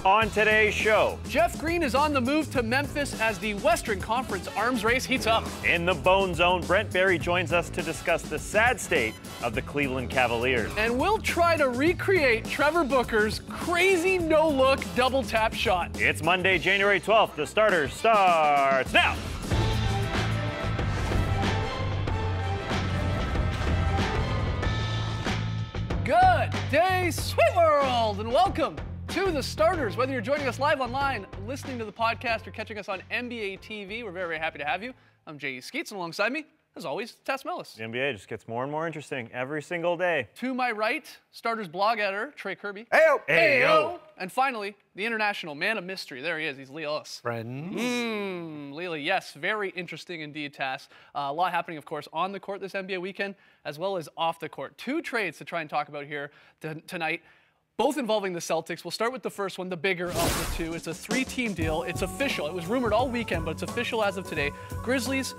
On today's show, Jeff Green is on the move to Memphis as the Western Conference arms race heats up. in the Bone Zone, Brent Barry joins us to discuss the sad state of the Cleveland Cavaliers. And we'll try to recreate Trevor Booker's crazy no-look double tap shot. It's Monday, January 12th. The starter starts now. Good day, Sweet World, and welcome to the starters. Whether you're joining us live online, listening to the podcast, or catching us on NBA TV, we're very, very happy to have you. I'm J.E. Skeets, and alongside me, as always, Tess Mellis. The NBA just gets more and more interesting every single day. To my right, starters blog editor Trey Kirby. Heyo! Heyo! And finally, the international man of mystery. There he is. He's Lee Ellis. Friends. Leela, yes, very interesting indeed, Tass. A lot happening, of course, on the court this NBA weekend, as well as off the court. Two trades to try and talk about here tonight, both involving the Celtics. We'll start with the first one, the bigger of the two. It's a three-team deal. It's official. It was rumored all weekend, but it's official as of today. Grizzlies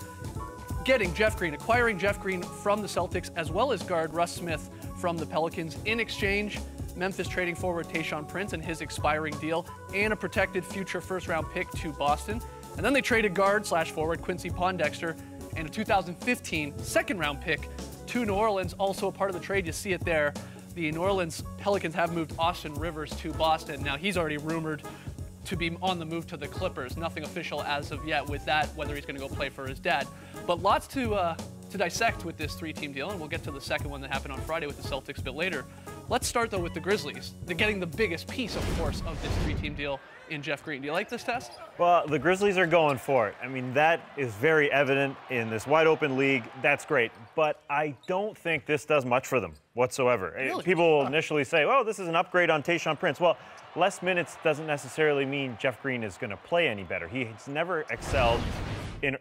getting Jeff Green, acquiring Jeff Green from the Celtics, as well as guard Russ Smith from the Pelicans. In exchange, Memphis trading forward Tayshaun Prince and his expiring deal, and a protected future first-round pick to Boston. And then they traded guard/forward Quincy Pondexter and a 2015 second-round pick to New Orleans. Also a part of the trade, you see it there. The New Orleans Pelicans have moved Austin Rivers to Boston. Now, he's already rumored to be on the move to the Clippers. Nothing official as of yet with that, whether he's going to go play for his dad. But lots to dissect with this three-team deal, and we'll get to the second one that happened on Friday with the Celtics a bit later. Let's start, though, with the Grizzlies. They're getting the biggest piece, of course, of this three-team deal in Jeff Green. Do you like this, Test? Well, the Grizzlies are going for it. I mean, that is very evident in this wide-open league. That's great. But I don't think this does much for them whatsoever. Really? People initially say, oh, this is an upgrade on Tayshaun Prince. Well, less minutes doesn't necessarily mean Jeff Green is going to play any better. He's never excelled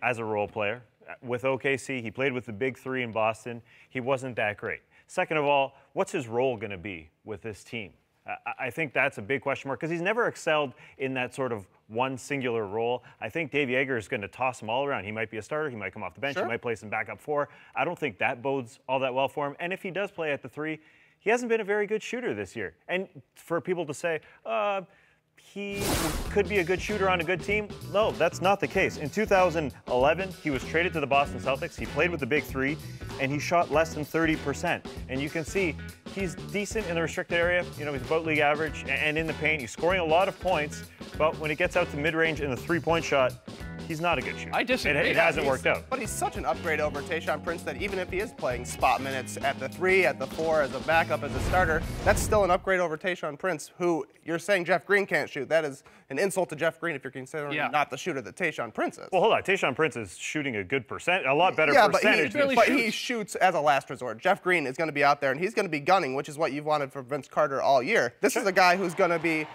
as a role player. With OKC, he played with the big three in Boston. He wasn't that great. Second of all, what's his role going to be with this team? I think that's a big question mark because he's never excelled in that sort of one singular role. I think Dave Yeager is going to toss him all around. He might be a starter. He might come off the bench. Sure. He might play some backup four. I don't think that bodes all that well for him. And if he does play at the three, he hasn't been a very good shooter this year. And for people to say, he could be a good shooter on a good team, no, that's not the case. In 2011, he was traded to the Boston Celtics. He played with the big three, and he shot less than 30%. And you can see he's decent in the restricted area. You know, he's about league average, and in the paint, he's scoring a lot of points. But when it gets out to mid-range in the three-point shot, he's not a good shooter. I disagree. It hasn't worked out. But he's such an upgrade over Tayshaun Prince that even if he is playing spot minutes at the three, at the four, as a backup, as a starter, that's still an upgrade over Tayshaun Prince, who you're saying Jeff Green can't shoot. That is an insult to Jeff Green if you're considering not the shooter that Tayshaun Prince is. Well, hold on. Tayshaun Prince is shooting a good a lot better percentage. But he shoots as a last resort. Jeff Green is going to be out there, and he's going to be gunning, which is what you've wanted from Vince Carter all year. This is a guy who's going to be,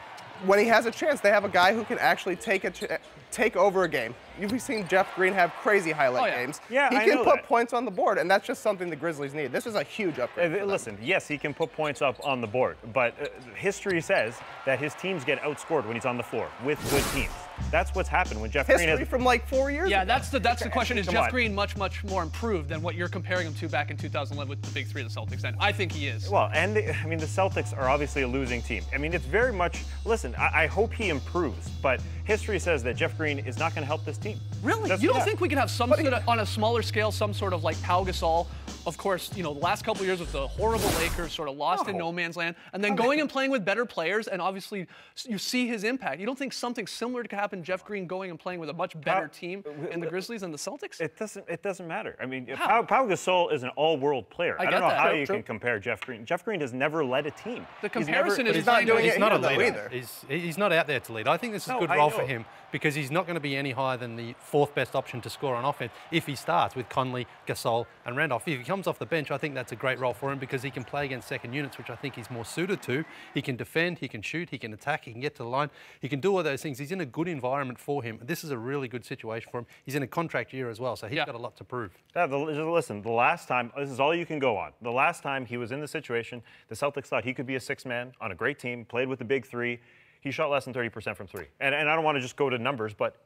when he has a chance, they have a guy who can actually take over a game. You've seen Jeff Green have crazy highlight games. Yeah, he I can know put that. points on the board, and that's just something the Grizzlies need. This is a huge upgrade. for them. Listen, yes, he can put points up on the board, but history says that his teams get outscored when he's on the floor with good teams. That's what's happened when Jeff Green History has. from like 4 years Yeah, ago. that's the question. Is Come Jeff on. Green much more improved than what you're comparing him to back in 2011 with the big three of the Celtics? And I think he is. Well, and I mean, the Celtics are obviously a losing team. I mean, it's very much. Listen, I hope he improves, but history says that Jeff Green is not going to help this team. Really? You don't think we could have some sort of, on a smaller scale, some sort of like Pau Gasol? Of course, you know, the last couple of years with the horrible Lakers, sort of lost in no man's land, and then going and playing with better players, and obviously you see his impact. You don't think something similar could happen, Jeff Green going and playing with a much better team in the Grizzlies than the Celtics? It doesn't matter. I mean, Pau Gasol is an all-world player. I don't know how you can compare Jeff Green. Jeff Green has never led a team. The comparison is he's not doing it He's not a here, though, leader. either. He's not out there to lead. I think this is a good I role know. for him because he's not going to be any higher than the fourth best option to score on offense if he starts with Conley, Gasol, and Randolph. If he comes off the bench, I think that's a great role for him because he can play against second units, which I think he's more suited to. He can defend, he can shoot, he can attack, he can get to the line. He can do all those things. He's in a good environment for him. This is a really good situation for him. He's in a contract year as well, so he's got a lot to prove. Listen, the last time, this is all you can go on. The last time he was in the situation, the Celtics thought he could be a six-man on a great team, played with the big three. he shot less than 30% from 3. And I don't want to just go to numbers, but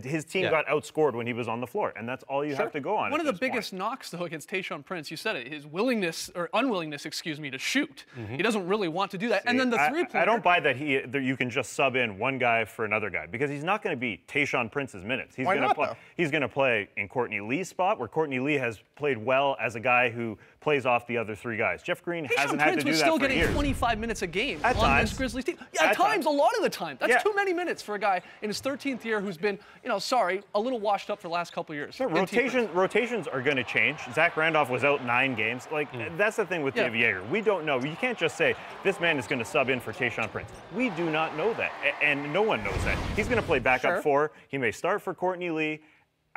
his team got outscored when he was on the floor, and that's all you have to go on. One of the biggest knocks, though, against Tayshaun Prince, you said it, his willingness, or unwillingness, excuse me, to shoot. He doesn't really want to do that. And then the three-pointer. I don't buy that you can just sub in one guy for another guy, because he's not going to be Tayshaun Prince's minutes. He's going to play in Courtney Lee's spot, where Courtney Lee has played well as a guy who plays off the other 3 guys. Jeff Green hasn't had to do that for years. Tayshaun Prince was still getting 25 minutes a game at on this Grizzlies team. Yeah, at times, a lot of the time. That's too many minutes for a guy in his 13th year who's been, a little washed up for the last couple of years. Sure, rotations are going to change. Zach Randolph was out 9 games. That's the thing with Dave Joerger. We don't know. You can't just say, this man is going to sub in for Tayshaun Prince. We do not know that, and no one knows that. He's going to play backup 4. He may start for Courtney Lee.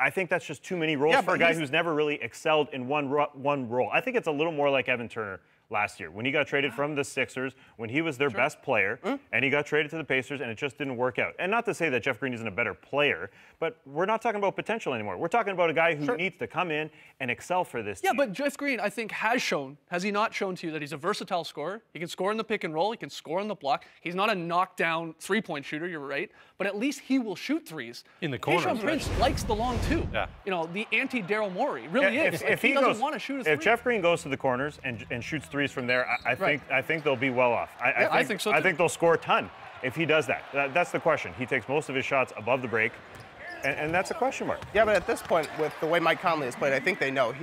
I think that's just too many roles for a guy who's never really excelled in one role. I think it's a little more like Evan Turner last year when he got traded from the Sixers, when he was their best player, and he got traded to the Pacers, and it just didn't work out. And not to say that Jeff Green isn't a better player, but we're not talking about potential anymore. We're talking about a guy who needs to come in and excel for this team. Yeah, but Jeff Green, I think, has he not shown to you that he's a versatile scorer? He can score in the pick and roll. He can score on the block. He's not a knockdown three-point shooter, you're right, but at least he will shoot threes. In the corner. Tayshaun Prince likes the long two. Yeah. The anti-Daryl Morey really is. If he doesn't want to shoot a three. If Jeff Green goes to the corners and shoots threes from there, I think they'll be well off. I think so too. I think they'll score a ton if he does that. That's the question. He takes most of his shots above the break, and that's a question mark. Yeah, but at this point, with the way Mike Conley has played, I think they know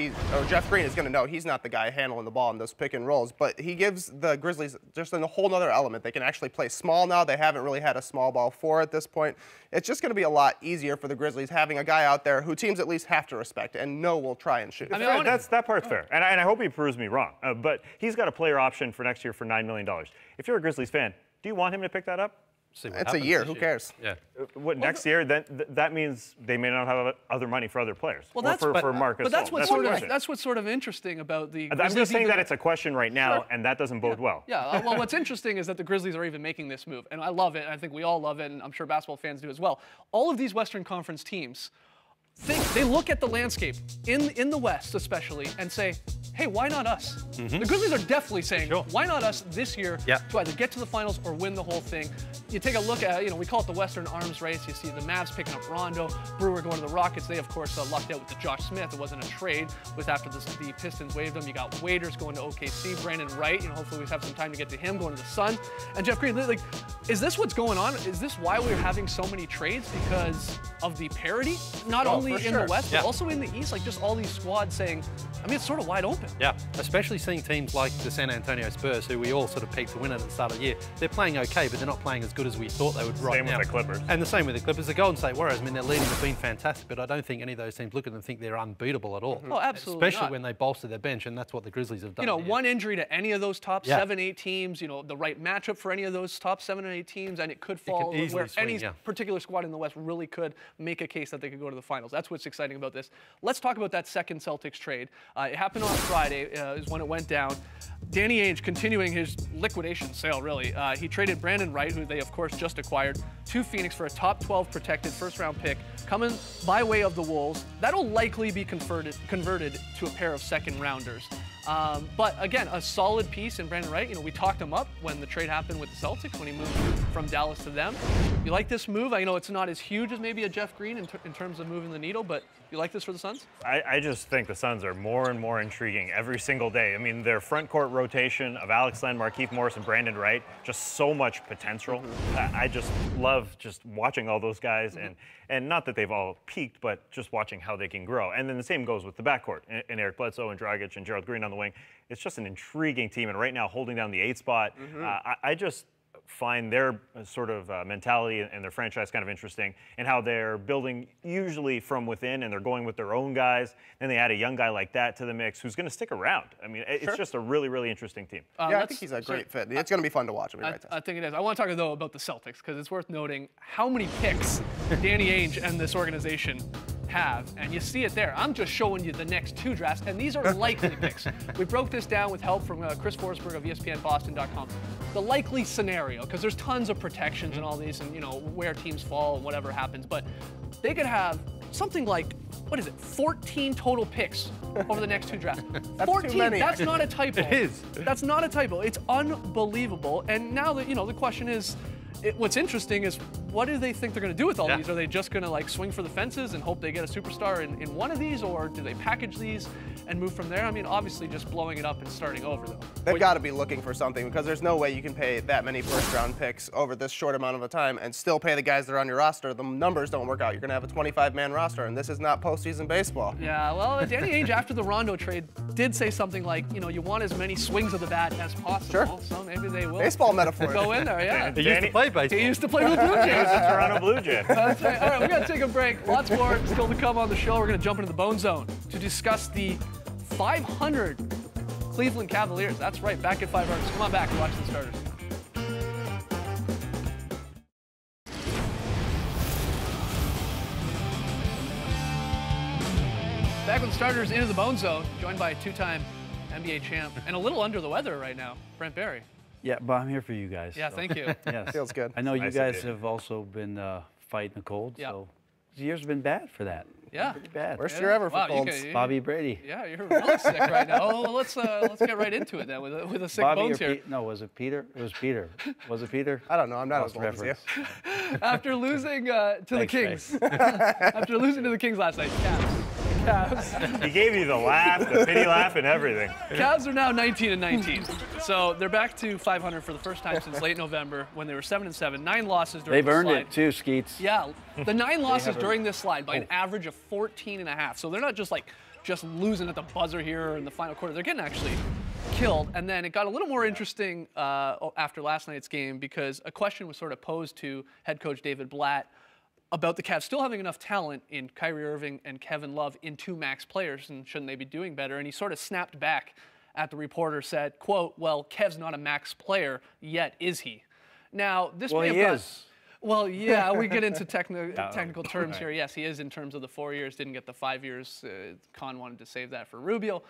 Jeff Green is going to know he's not the guy handling the ball in those pick and rolls. But he gives the Grizzlies just a whole other element. They can actually play small now. They haven't really had a small ball 4 at this point. It's just going to be a lot easier for the Grizzlies having a guy out there who teams at least have to respect and know will try and shoot. That part's fair, and I hope he proves me wrong. But he's got a player option for next year for $9 million. If you're a Grizzlies fan, do you want him to pick that up? It's a year. Who cares? Yeah. Next year? That means they may not have other money for other players. Well, for Marcus. But that's what's sort of interesting about the Grizzlies. I'm just saying that it's a question right now, and that doesn't bode well. Yeah. Well, what's interesting is that the Grizzlies are even making this move, and I love it. And I think we all love it, and I'm sure basketball fans do as well. All of these Western Conference teams they look at the landscape in the West, especially, and say, hey, why not us? The Grizzlies are definitely saying, why not us this year to either get to the finals or win the whole thing? You take a look at, we call it the Western Arms Race. You see the Mavs picking up Rondo, Brewer going to the Rockets. They, of course, lucked out with the Josh Smith. It wasn't a trade. After the Pistons waived him. You got Waiters going to OKC, Brandon Wright. Hopefully we have some time to get to him going to the Sun. And Jeff Green, is this what's going on? Is this why we're having so many trades? Because of the parity? Not only in the West, but also in the East? Just all these squads saying, it's sort of wide open. Yeah, especially seeing teams like the San Antonio Spurs, who we all sort of pegged to win at the start of the year. They're playing okay, but they're not playing as good as we thought they would right now. Same with the Clippers. And the same with the Clippers. The Golden State Warriors, their leading have been fantastic, but I don't think any of those teams look at them and think they're unbeatable at all. Oh, absolutely Especially when they bolster their bench, and that's what the Grizzlies have done. One injury to any of those top 7, 8 teams, the right matchup for any of those top 7 and 8 teams, and it could fall where any particular squad in the West really could make a case that they could go to the finals. That's what's exciting about this. Let's talk about that second Celtics trade. It happened on Friday is when it went down. Danny Ainge continuing his liquidation sale, really. He traded Brandon Wright, who they, of course, just acquired, to Phoenix for a top 12 protected first-round pick, coming by way of the Wolves. That'll likely be converted to a pair of second-rounders. But again, a solid piece in Brandon Wright. We talked him up when the trade happened with the Celtics, when he moved from Dallas to them. You like this move? I know it's not as huge as maybe a Jeff Green in terms of moving the needle, but you like this for the Suns? I just think the Suns are more and more intriguing every single day. Their front court rotation of Alex Len, Markieff Morris, and Brandon Wright, just so much potential. I just love just watching all those guys, and not that they've all peaked, but just watching how they can grow. And then the same goes with the backcourt, and Eric Bledsoe and Dragic and Gerald Green on the wing. It's just an intriguing team, and right now holding down the 8th spot, I just find their sort of mentality and their franchise kind of interesting, and how they're building usually from within, and they're going with their own guys. Then they add a young guy like that to the mix who's going to stick around. It's just a really, really interesting team. I think he's a great fit. It's going to be fun to watch him. I think it is. I want to talk, though, about the Celtics, because it's worth noting how many picks Danny Ainge and this organization have, and you see it there. I'm just showing you the next 2 drafts, and these are likely picks. We broke this down with help from Chris Forsberg of ESPNBoston.com. The likely scenario, because there's tons of protections and all these, and where teams fall and whatever happens, but they could have something like, 14 total picks over the next 2 drafts. That's 14. too many. That's not a typo. It is. That's not a typo. It's unbelievable. And now that the question is, What's interesting is, what do they think they're going to do with all Yeah. these? Are they just going to like swing for the fences and hope they get a superstar in one of these, or do they package these and move from there? I mean, obviously just blowing it up and starting over though. They've got to be looking for something, because there's no way you can pay that many first-round picks over this short amount of a time and still pay the guys that are on your roster. The numbers don't work out. You're going to have a 25-man roster, and this is not postseason baseball. Yeah, well, Danny Ainge after the Rondo trade did say something like, you want as many swings of the bat as possible. Sure. So maybe they will Baseball metaphor. go in there. Yeah. He used to play baseball. He used to play with the Blue He was Jays. a Toronto Blue Jay. That's right. All right, we got to take a break. Lots more still to come on the show. We're going to jump into the Bone Zone to discuss the 500 Cleveland Cavaliers. That's right, back at 500. Come on back and watch the starters. Back with the starters into the Bone Zone, joined by two-time NBA champ and a little under the weather right now, Brent Barry. Yeah, but I'm here for you guys. Yeah, so. thank you. Yes. Feels good. I know Nice you of guys you. have also been fighting the cold, Yeah. so this year's been bad for that. Yeah. Pretty bad. Worst year ever for Wow, you colds. can- Bobby Brady. Yeah, you're really sick right now. Oh, well, let's get right into it then with a sick Bobby bones or here. No, was it Peter? It was Peter. Was it Peter? I don't know. I'm not Lost as old as you. reference. After losing to the Thanks, Kings, after losing to the Kings last night, Cavs. He gave you the laugh, the pity laugh, and everything. Cavs are now 19-19, so they're back to 500 for the first time since late November when they were 7-7. 9 losses during They've the earned slide. it too, Skeets. Yeah, the 9 losses have during this slide by an average of 14.5. So they're not just losing at the buzzer here or in the final quarter. They're getting actually killed. And then it got a little more interesting after last night's game, because a question was sort of posed to head coach David Blatt about the Cavs still having enough talent in Kyrie Irving and Kevin Love in 2 max players, and shouldn't they be doing better? And he sort of snapped back at the reporter, said, quote, "Well, Kev's not a max player yet, is he?" Now, this Well, may he have got, is. well, yeah, we get into technical terms right. here. Yes, he is in terms of the 4 years, didn't get the 5 years. Khan wanted to save that for Rubio.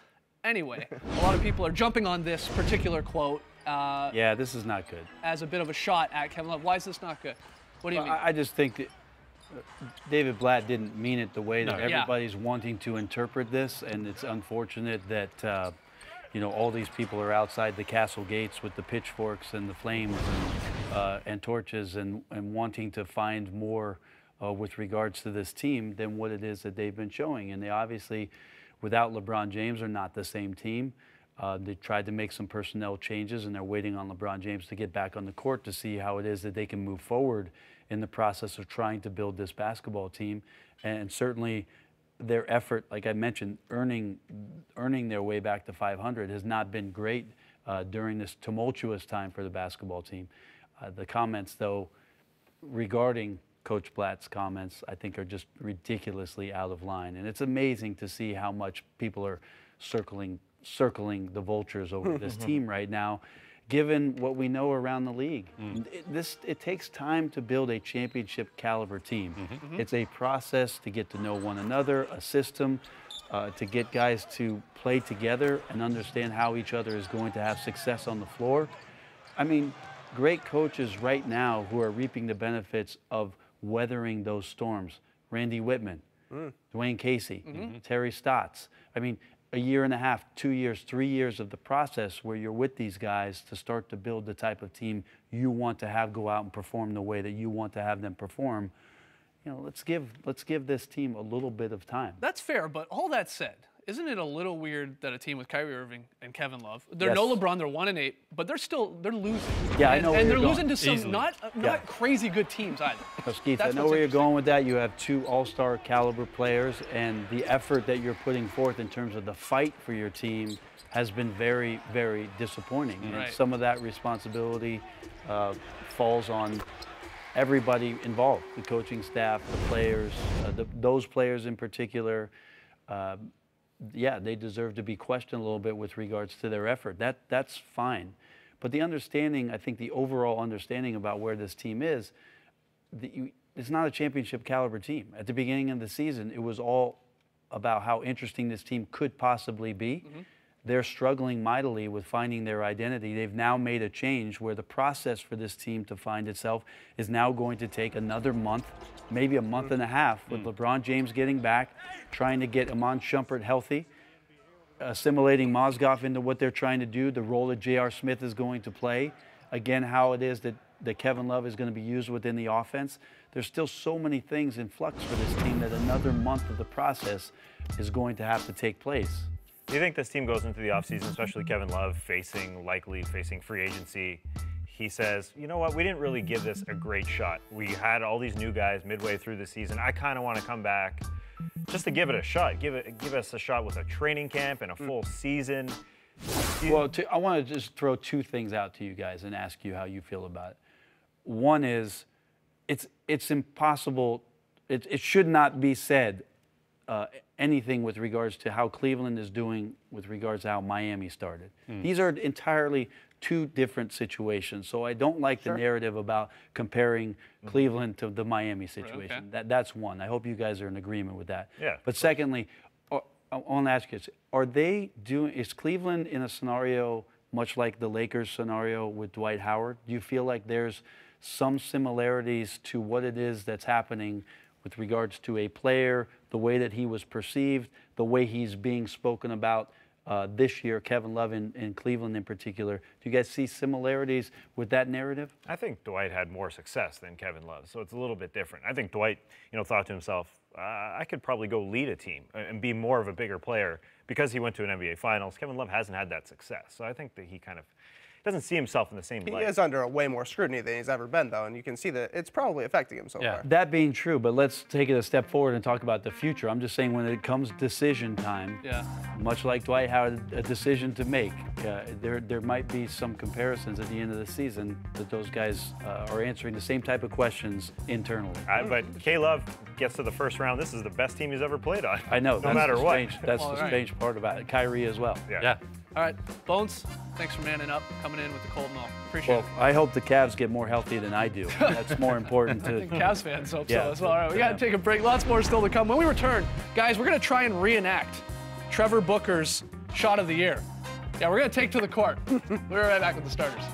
Anyway, a lot of people are jumping on this particular quote Yeah, this is not good. as a bit of a shot at Kevin Love. Why is this not good? What do you mean? I just think that David Blatt didn't mean it the way that Yeah. everybody's wanting to interpret this, and it's unfortunate that all these people are outside the castle gates with the pitchforks and the flames and torches and wanting to find more with regards to this team than what it is that they've been showing. And they obviously, without LeBron James, are not the same team. They tried to make some personnel changes, and they're waiting on LeBron James to get back on the court to see how it is that they can move forward in the process of trying to build this basketball team. And certainly their effort, like I mentioned, earning their way back to 500 has not been great during this tumultuous time for the basketball team. The comments, though, regarding Coach Blatt's comments, I think are just ridiculously out of line. And it's amazing to see how much people are circling the vultures over this team right now, given what we know around the league. It takes time to build a championship caliber team. It's a process to get to know one another, a system, to get guys to play together and understand how each other is going to have success on the floor. I mean, great coaches right now who are reaping the benefits of weathering those storms. Randy Whitman, Dwayne Casey, Terry Stotts. I mean, a year and a half, 2 years, 3 years of the process where you're with these guys to start to build the type of team you want to have go out and perform the way that you want to have them perform. Let's give this team a little bit of time. That's fair, but all that said, isn't it a little weird that a team with Kyrie Irving and Kevin Love, they're no Yes. LeBron, they're 1-8, but they're losing. Yeah, I and, know where and you're they're losing going. to some Easily. not crazy good teams either. So, Skeets, I That's know what's where you're interesting. going with that. You have 2 all-star caliber players, and the effort that you're putting forth in terms of the fight for your team has been very, very disappointing. And Right. some of that responsibility falls on everybody involved, the coaching staff, the players, those players in particular. Yeah, they deserve to be questioned a little bit with regards to their effort. That's fine. But the understanding, I think the overall understanding about where this team is, it's not a championship caliber team. At the beginning of the season, it was all about how interesting this team could possibly be. They're struggling mightily with finding their identity. They've now made a change where the process for this team to find itself is now going to take another month, maybe a month and a half, with LeBron James getting back, trying to get Iman Shumpert healthy, assimilating Mozgov into what they're trying to do, the role that J.R. Smith is going to play. Again, how it is that that Kevin Love is going to be used within the offense. There's still so many things in flux for this team that another month of the process is going to have to take place. Do you think this team goes into the offseason, especially Kevin Love, likely facing free agency? He says, you know what, we didn't really give this a great shot. We had all these new guys midway through the season. I kind of want to come back just to give it a shot. Give us a shot with a training camp and a full season. Well, I want to just throw two things out to you guys and ask you how you feel about it. One is, it's impossible. It should not be said anything with regards to how Cleveland is doing with regards to how Miami started. These are entirely two different situations. So I don't like the narrative about comparing Cleveland to the Miami situation. Okay. That's one. I hope you guys are in agreement with that. Yeah. But secondly, I want to ask you, is Cleveland in a scenario much like the Lakers scenario with Dwight Howard? Do you feel like there's some similarities to what it is that's happening with regards to a player, the way that he was perceived, the way he's being spoken about this year, Kevin Love in Cleveland in particular? Do you guys see similarities with that narrative? I think Dwight had more success than Kevin Love, so it's a little bit different. I think Dwight, thought to himself, I could probably go lead a team and be more of a bigger player because he went to an NBA Finals. Kevin Love hasn't had that success, so I think that he kind of doesn't see himself in the same light. He is under way more scrutiny than he's ever been, though, and you can see that it's probably affecting him so far. That being true, but let's take it a step forward and talk about the future. I'm just saying when it comes decision time, much like Dwight had a decision to make, there might be some comparisons at the end of the season that those guys are answering the same type of questions internally. But K-Love gets to the first round. This is the best team he's ever played on. I know. No matter what. That's the strange part about it. Kyrie as well. Yeah. All right, Bones, thanks for manning up, coming in with the cold milk. Appreciate it. I hope the Cavs get more healthy than I do. That's more important to. I think Cavs fans hope Yeah. so as well. All right, we got to take a break. Lots more still to come. When we return, guys, we're going to try and reenact Trevor Booker's shot of the year. Yeah, we're going to take to the court. We'll be right back with the starters.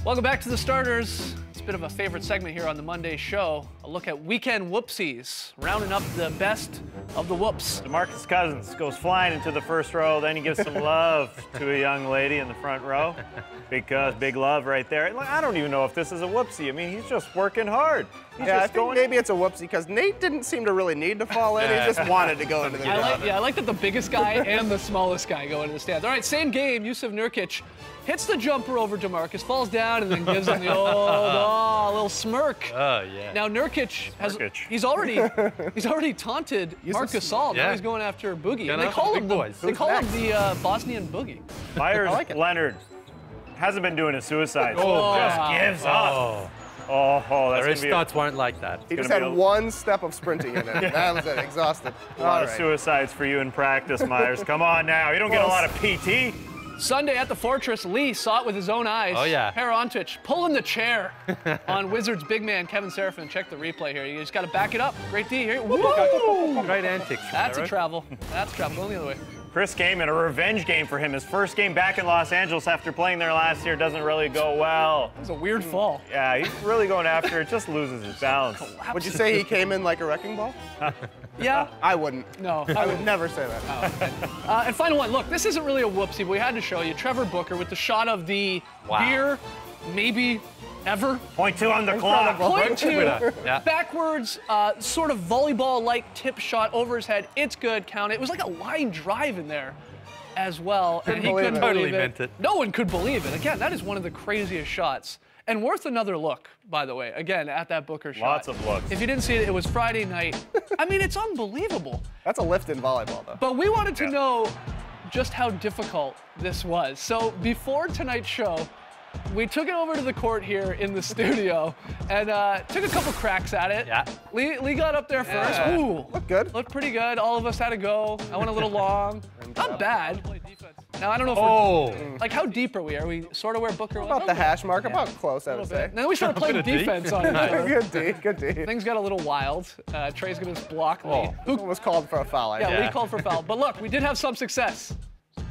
Welcome back to the starters. It's a bit of a favorite segment here on the Monday show. A look at weekend whoopsies, rounding up the best of the whoops. DeMarcus Cousins goes flying into the first row. Then he gives some love to a young lady in the front row. Big love right there. And I don't even know if this is a whoopsie. I mean, he's just working hard. He's I just think maybe it's a whoopsie because Nate didn't seem to really need to fall in. He just wanted to go into the ground. I like that the biggest guy and the smallest guy go into the stands. All right, same game. Yusuf Nurkic hits the jumper over DeMarcus, falls down, and then gives him the old little smirk. Oh, yeah. Now Nurkic he's already taunted Marc Gasol. Now Yeah. he's going after Boogie. Going They after call big him boys. they call him the Bosnian Boogie. Myers Leonard hasn't been doing a suicide. Just gives up. Oh, that's The going to wrist be starts weren't like that. He just gonna had be a- one step of sprinting in it. That was it. Exhausted. a lot of suicides for you in practice, Myers. Come on now. You don't get a lot of PT. Sunday at the Fortress, Lee saw it with his own eyes. Oh, yeah. Perontic pulling the chair on Wizards big man Kevin Seraphin. Check the replay here. You just got to back it up. Great D here. Woo! Great antics. from That's there, a travel. That's a travel. Going the other way. Chris Kaman, a revenge game for him. His first game back in Los Angeles after playing there last year doesn't really go well. It was a weird fall. Yeah, he's really going after it. Just loses his balance. Would you say he came in like a wrecking ball? Yeah. I wouldn't. No. I would never say that. And final one. Look, this isn't really a whoopsie, but we had to show you Trevor Booker with the shot of the beer, maybe ever. Point two on the clock. Point two, Yeah. backwards, sort of volleyball-like tip shot over his head. It's good, count it. It was like a line drive in there as well. Couldn't and he believe couldn't it. believe Totally it. meant it. No one could believe it. Again, that is one of the craziest shots. And worth another look, by the way, again, at that Booker shot. Lots of looks. If you didn't see it, it was Friday night. I mean, it's unbelievable. That's a lift in volleyball, though. But we wanted to know just how difficult this was. So before tonight's show, we took it over to the court here in the studio and took a couple cracks at it. Yeah. Lee got up there first. Yeah. Ooh, Looked good. looked pretty good. All of us had to go. I went a little long. Not bad. Now I don't know if we're, like, how deep are we? Are we sort of where Booker was? About the hash mark, about close, I would say. Then we started playing bit of deep. defense on it. Good D, good D. Things got a little wild. Trey's gonna just block Lee. Who Who was called for a foul? I Yeah, think. Lee called for foul. But look, we did have some success.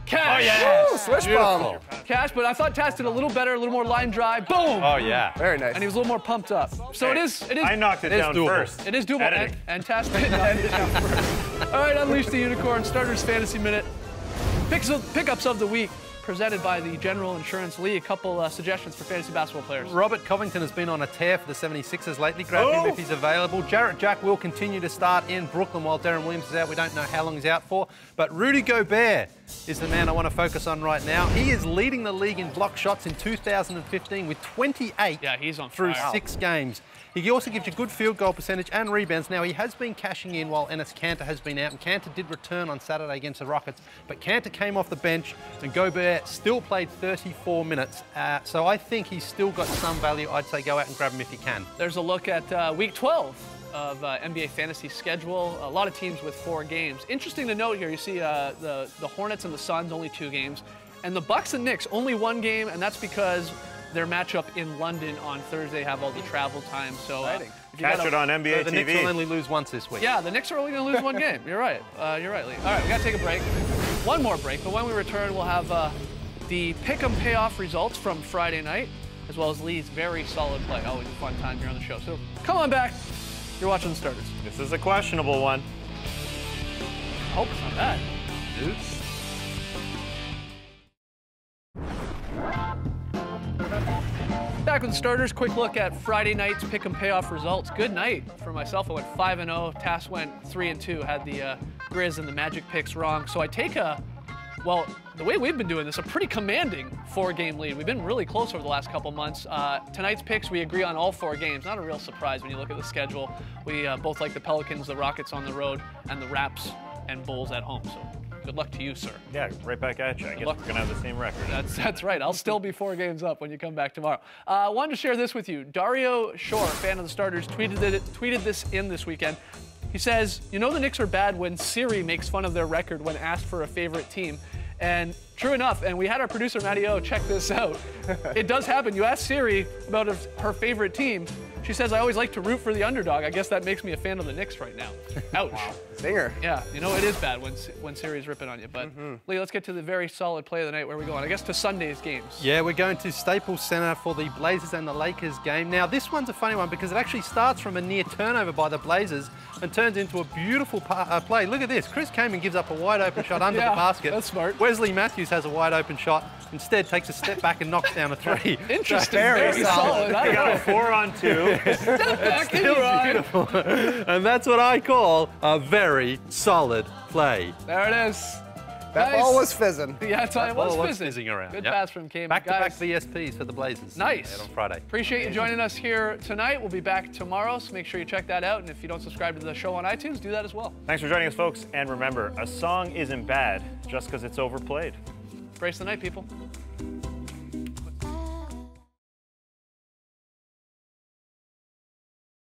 Cash. Woo, swish bomb. Cash, but I thought Taz did a little better, a little more line drive. Boom! Oh, yeah. Very nice. And he was a little more pumped up. So it is. I knocked it It is down doable. first. It is doable. Editing. And Taz did knock it down first. All right, Unleash the Unicorn, Starters Fantasy Minute. Pickups of the week, presented by the General Insurance League. A couple suggestions for fantasy basketball players. Robert Covington has been on a tear for the 76ers lately. Grab him if he's available. Jarrett Jack will continue to start in Brooklyn while Darren Williams is out. We don't know how long he's out for. But Rudy Gobert is the man I want to focus on right now. He is leading the league in block shots in 2015 with 28 he's on through fire. 6 games. He also gives you good field goal percentage and rebounds. Now, he has been cashing in while Enes Kanter has been out, and Kanter did return on Saturday against the Rockets, but Kanter came off the bench, and Gobert still played 34 minutes. So I think he's still got some value. I'd say go out and grab him if you can. There's a look at Week 12 of NBA fantasy schedule. A lot of teams with 4 games. Interesting to note here, you see the Hornets and the Suns, only 2 games, and the Bucks and Knicks, only 1 game, and that's because their matchup in London on Thursday have all the travel time. So catch it on NBA So the TV. Knicks will only lose once this week. Yeah, the Knicks are only going to lose 1 game. You're right. You're right, Lee. All right, we got to take a break. One more break, but when we return, we'll have the pick'em payoff results from Friday night, as well as Lee's very solid play. Always a fun time here on the show. So come on back. You're watching the Starters. This is a questionable one. I hope it's not bad. Back with the Starters, quick look at Friday night's pick 'em payoff results. Good night for myself. I went 5-0. Tass went 3-2. Had the Grizz and the Magic picks wrong. So I take well, the way we've been doing this, a pretty commanding 4-game lead. We've been really close over the last couple months. Tonight's picks, we agree on all 4 games. Not a real surprise when you look at the schedule. We both like the Pelicans, the Rockets on the road, and the Raps and Bulls at home. So good luck to you, sir. Yeah, right back at you. I guess we're going to have the same record. That's right. I'll still be 4 games up when you come back tomorrow. Wanted to share this with you. Dario Shore, fan of the Starters, tweeted this in this weekend. He says, you know the Knicks are bad when Siri makes fun of their record when asked for a favorite team. And true enough, and we had our producer, Matty O, check this out. It does happen. You ask Siri about her favorite team. She says, I always like to root for the underdog. I guess that makes me a fan of the Knicks right now. Ouch. Wow. Zinger. Yeah, you know, it is bad when Siri's ripping on you. But, Lee, let's get to the very solid play of the night. Where are we going? I guess to Sunday's games. Yeah, we're going to Staples Center for the Blazers and the Lakers game. Now, this one's a funny one because it actually starts from a near turnover by the Blazers and turns into a beautiful play. Look at this. Chris Kaman gives up a wide-open shot under the basket. That's smart. Wesley Matthews has a wide-open shot. Instead, takes a step back and knocks down a 3. Interesting. Very solid. I We got a know. 4-on-2. Step back in your eye. And that's what I call a very solid play. There it is. That ball was fizzing. Yeah, it ball was was fizzing. fizzing around. Good Yep. pass from Kaman. Back-to-back VSPs for the Blazers. Nice. On Friday. Appreciate you joining us here tonight. We'll be back tomorrow, so make sure you check that out. And if you don't subscribe to the show on iTunes, do that as well. Thanks for joining us, folks. And remember, a song isn't bad just because it's overplayed. Brace the night, people.